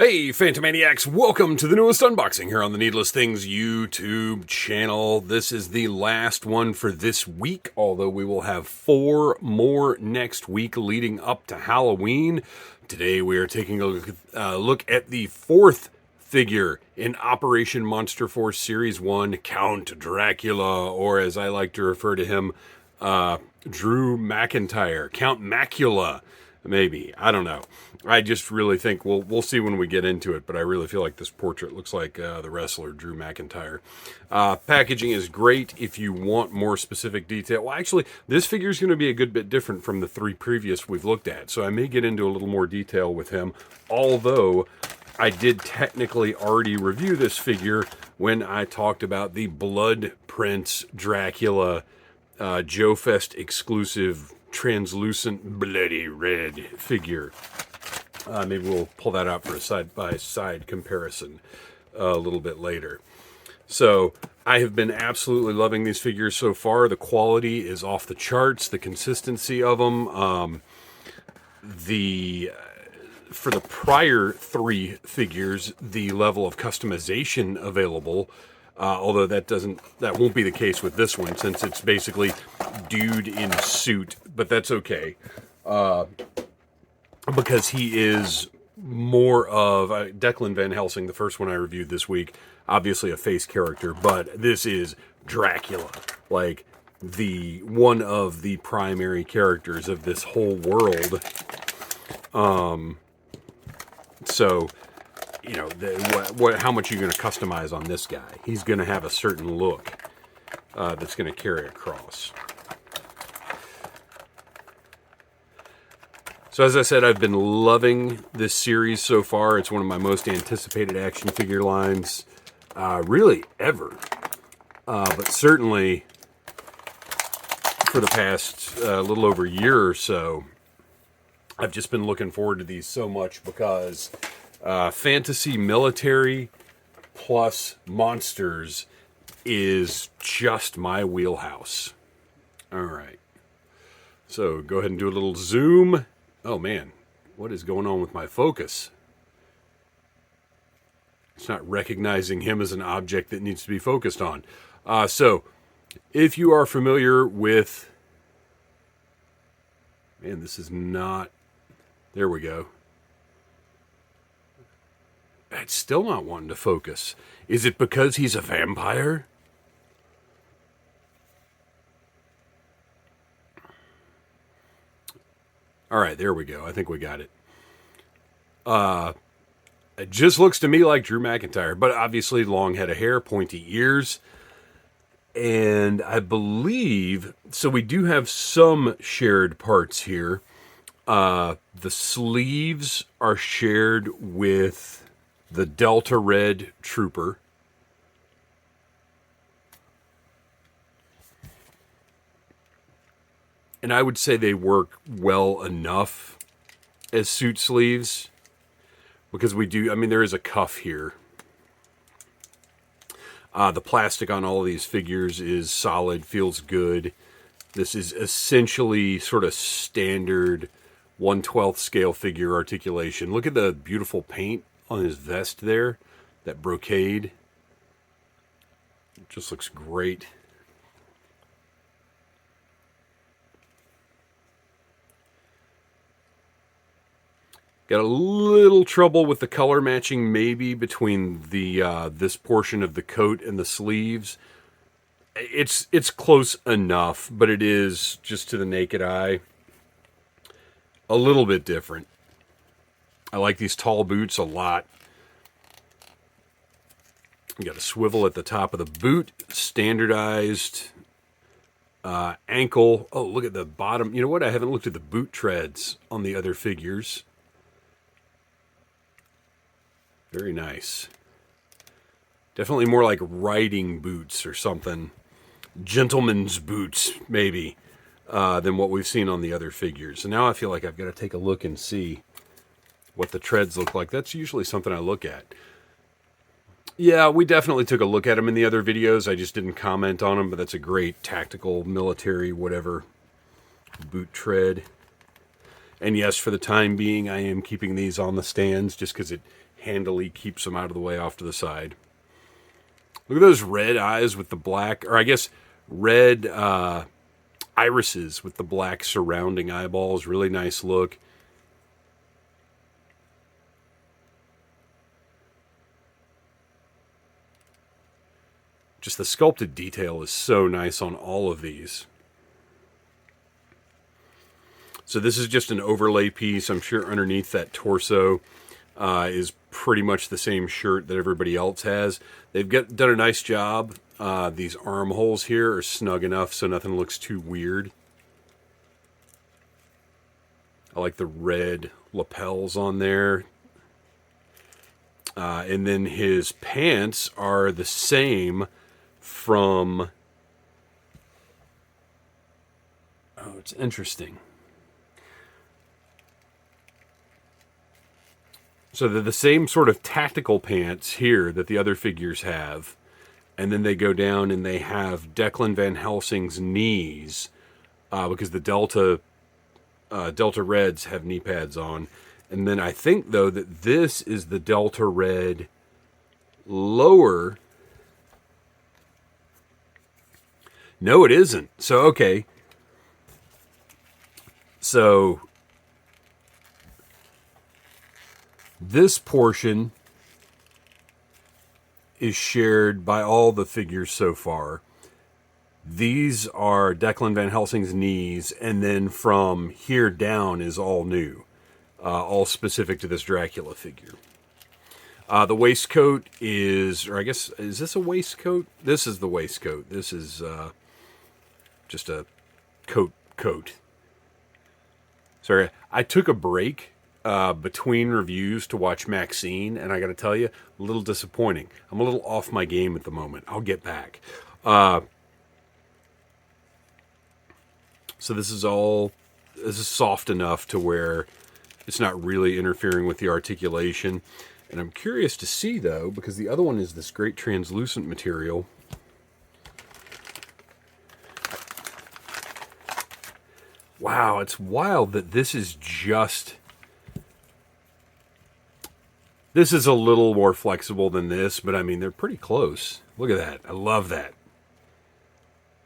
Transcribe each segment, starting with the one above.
Hey Phantomaniacs, welcome to the newest unboxing here on the Needless Things YouTube channel. This is the last one for this week, although we will have 4 more next week leading up to Halloween. Today we are taking a look at the 4th figure in Operation Monster Force Series 1, Count Dracula, or as I like to refer to him, Drew McIntyre, Count Macula. Maybe. I don't know. I just really think we'll see when we get into it, but I really feel like this portrait looks like the wrestler Drew McIntyre. Packaging is great if you want more specific detail. Well, actually, this figure is going to be a good bit different from the 3 previous we've looked at, so I may get into a little more detail with him, although I did technically already review this figure when I talked about the Blood Prince Dracula Joe Fest exclusive translucent bloody red figure. Maybe we'll pull that out for a side-by-side comparison a little bit later. So I have been absolutely loving these figures so far. The quality is off the charts, the consistency of them. For the prior 3 figures, the level of customization available, although that won't be the case with this one, since it's basically dude in suit, but that's okay, because he is more of Declan Van Helsing, the first one I reviewed this week, obviously a face character, but this is Dracula, like one of the primary characters of this whole world. So, you know, how much are you going to customize on this guy? He's going to have a certain look that's going to carry across. So as I said, I've been loving this series so far. It's one of my most anticipated action figure lines, really ever. But certainly for the past little over a year or so, I've just been looking forward to these so much because fantasy military plus monsters is just my wheelhouse. All right. So go ahead and do a little zoom. Oh man, what is going on with my focus? It's not recognizing him as an object that needs to be focused on. So if you are familiar with, man, this is not, there we go. It's still not wanting to focus. Is it because he's a vampire? All right, there we go. I think we got it. It just looks to me like Drew McIntyre, but obviously long head of hair, pointy ears. And I believe, so we do have some shared parts here. The sleeves are shared with the Delta Red Trooper. And I would say they work well enough as suit sleeves, because we do, I mean, there is a cuff here. The plastic on all of these figures is solid, feels good. This is essentially sort of standard 1/12 scale figure articulation. Look at the beautiful paint on his vest there, that brocade. It just looks great. Got a little trouble with the color matching maybe between the this portion of the coat and the sleeves. It's close enough, but it is, just to the naked eye, a little bit different. I like these tall boots a lot. You got a swivel at the top of the boot, standardized ankle. Oh, look at the bottom. You know what? I haven't looked at the boot treads on the other figures. Very nice. Definitely more like riding boots or something. Gentleman's boots, maybe, than what we've seen on the other figures. And now I feel like I've got to take a look and see what the treads look like. That's usually something I look at. Yeah, we definitely took a look at them in the other videos. I just didn't comment on them, but that's a great tactical, military, whatever, boot tread. And yes, for the time being, I am keeping these on the stands just because it handily keeps them out of the way off to the side. Look at those red eyes with the black, or I guess red irises with the black surrounding eyeballs. Really nice look. Just the sculpted detail is so nice on all of these. So this is just an overlay piece. I'm sure underneath that torso is pretty much the same shirt that everybody else has. They've done a nice job. These armholes here are snug enough so nothing looks too weird. I like the red lapels on there. And then his pants are the same from... Oh, it's interesting. So they're the same sort of tactical pants here that the other figures have. And then they go down and they have Declan Van Helsing's knees because the Delta Reds have knee pads on. And then I think, though, that this is the Delta Red lower. No, it isn't. So, okay. So this portion is shared by all the figures so far. These are Declan Van Helsing's knees, and then from here down is all new, all specific to this Dracula figure. The waistcoat is, or I guess, is this a waistcoat? This is the waistcoat. This is just a coat. Sorry, I took a break between reviews to watch Maxine, and I got to tell you, a little disappointing. I'm a little off my game at the moment. I'll get back. So this is soft enough to where it's not really interfering with the articulation. And I'm curious to see, though, because the other one is this great translucent material. Wow, it's wild that this is just... This is a little more flexible than this, but I mean, they're pretty close. Look at that. I love that.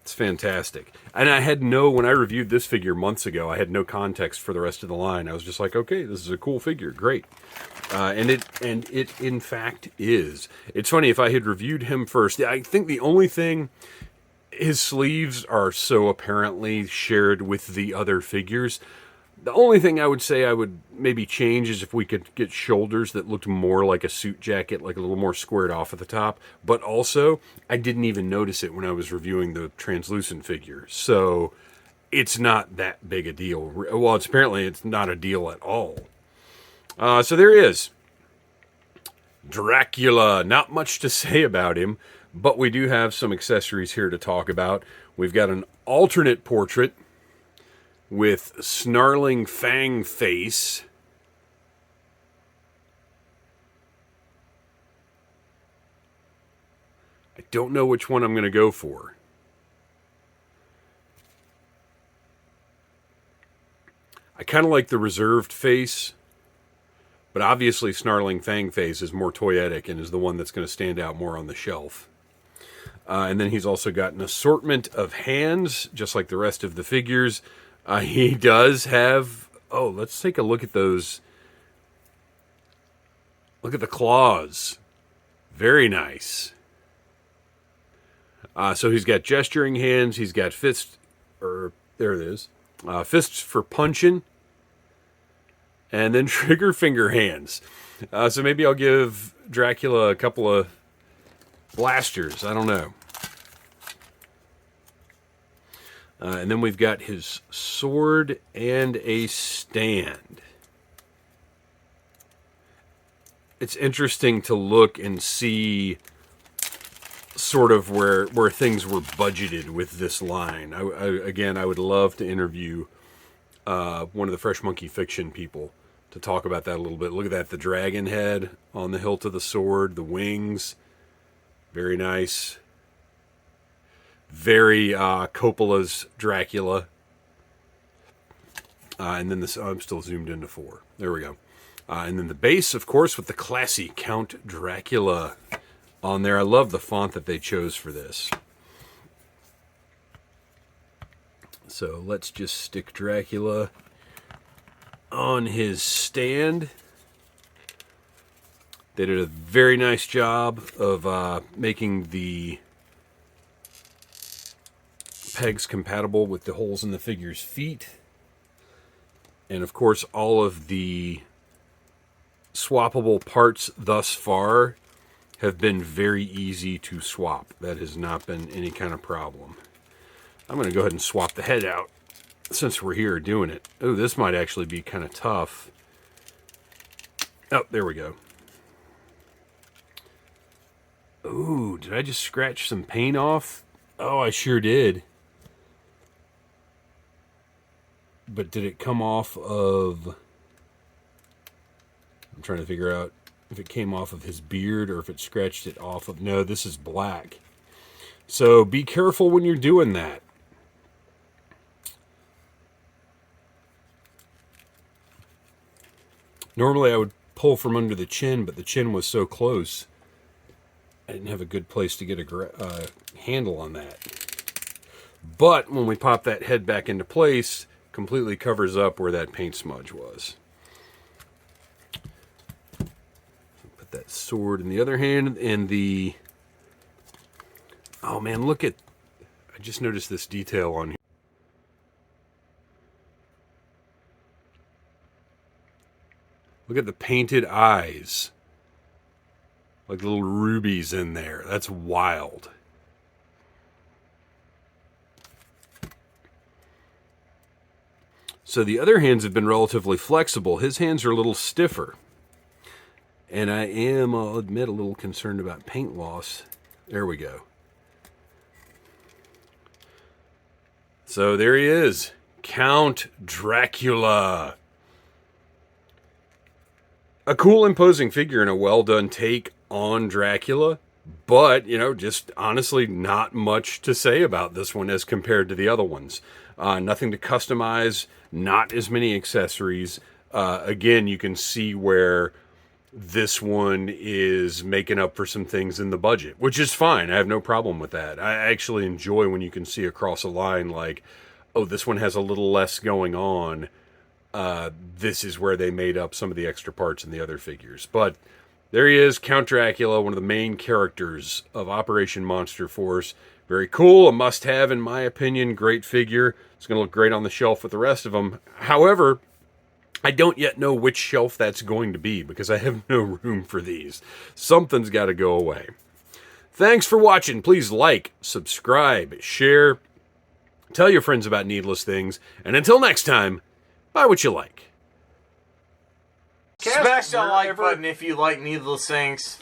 It's fantastic. And I had when I reviewed this figure months ago, I had no context for the rest of the line. I was just like, okay, this is a cool figure. Great. And it in fact is. It's funny, if I had reviewed him first, I think the only thing... His sleeves are so apparently shared with the other figures. The only thing I would say I would maybe change is if we could get shoulders that looked more like a suit jacket, like a little more squared off at the top. But also, I didn't even notice it when I was reviewing the translucent figure. So, it's not that big a deal. Well, it's not a deal at all. So there he is. Dracula. Not much to say about him. But we do have some accessories here to talk about. We've got an alternate portrait with snarling fang face. I don't know which one I'm going to go for. I kind of like the reserved face, but obviously snarling fang face is more toyetic and is the one that's going to stand out more on the shelf. And then he's also got an assortment of hands, just like the rest of the figures. He does have... Oh, let's take a look at those. Look at the claws. Very nice. So he's got gesturing hands. He's got fists... there it is. Fists for punching. And then trigger finger hands. So maybe I'll give Dracula a couple of blasters. I don't know. And then we've got his sword and a stand. It's interesting to look and see sort of where things were budgeted with this line. Again, I would love to interview one of the Fresh Monkey Fiction people to talk about that a little bit. Look at that, the dragon head on the hilt of the sword, the wings. Very nice. Very Coppola's Dracula. And then this, I'm still zoomed into 4. There we go. And then the base, of course, with the classy Count Dracula on there. I love the font that they chose for this. So let's just stick Dracula on his stand. They did a very nice job of making the pegs compatible with the holes in the figure's feet. And of course, all of the swappable parts thus far have been very easy to swap. That has not been any kind of problem. I'm going to go ahead and swap the head out since we're here doing it. Oh, this might actually be kind of tough. Oh, there we go. Ooh, did I just scratch some paint off? Oh, I sure did. But did it come off of... I'm trying to figure out if it came off of his beard or if it scratched it off of... No, this is black. So be careful when you're doing that. Normally I would pull from under the chin, but the chin was so close, I didn't have a good place to get a handle on that. But when we pop that head back into place, completely covers up where that paint smudge was. Put that sword in the other hand, and the... Oh man, look at... I just noticed this detail on here. Look at the painted eyes. Like little rubies in there. That's wild. So the other hands have been relatively flexible. His hands are a little stiffer. And I am, I'll admit, a little concerned about paint loss. There we go. So there he is. Count Dracula. A cool, imposing figure and a well-done take on Dracula, but, you know, just honestly not much to say about this one as compared to the other ones. Nothing to customize, not as many accessories. Again, you can see where this one is making up for some things in the budget, which is fine. I have no problem with that. I actually enjoy when you can see across a line like, oh, this one has a little less going on. This is where they made up some of the extra parts in the other figures. But there he is, Count Dracula, one of the main characters of Operation Monster Force. Very cool, a must-have in my opinion. Great figure. It's going to look great on the shelf with the rest of them. However, I don't yet know which shelf that's going to be because I have no room for these. Something's got to go away. Thanks for watching. Please like, subscribe, share, tell your friends about Needless Things, and until next time, buy what you like. Smash that like button if you like Needless Things.